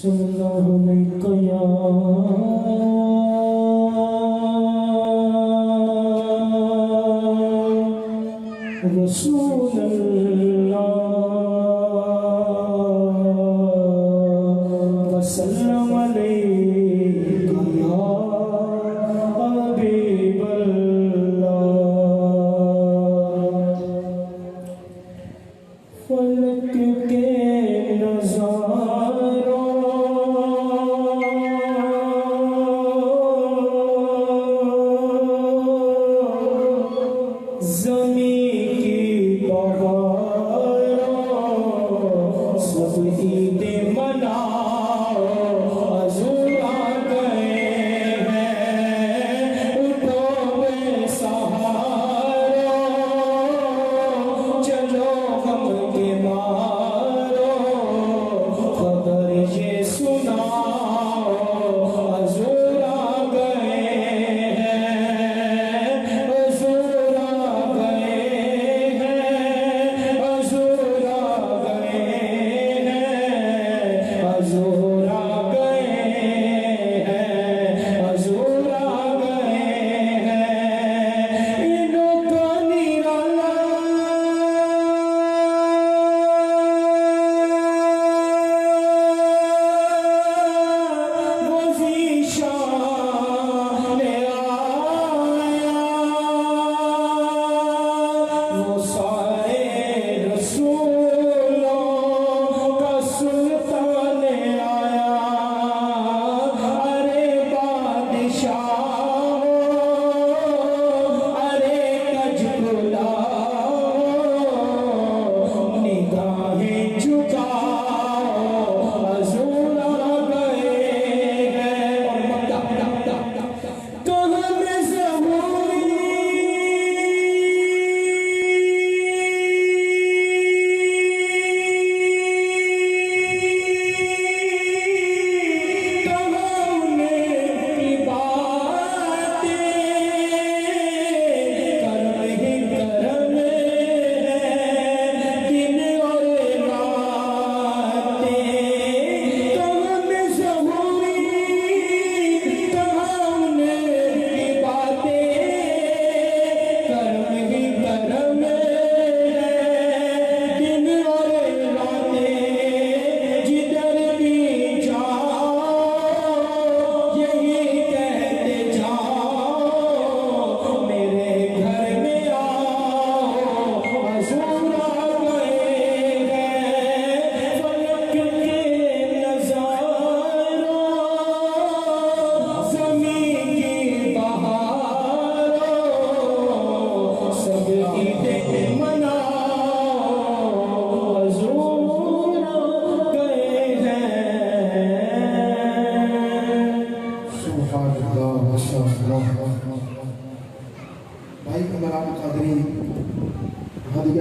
सल्लल्लाहु अलैहि या रसूल अल्लाह वसल्लम अलैका या हबीब अल्लाह। फलक के नज़ारों ज़मीं की बहारों सब ईद मनाओ, हुज़ूर आ गए हैं, उठो बेसहारो, चलो हम के मारो, खबर ये सुनाओ, हुज़ूर आ गए हैं, हुज़ूर आ गए हैं, हुज़ूर आ गए हैं, हुज़ूर आ गए हैं, हुज़ूर आ गए हैं। इनका निराला भाई अगर आप कादरी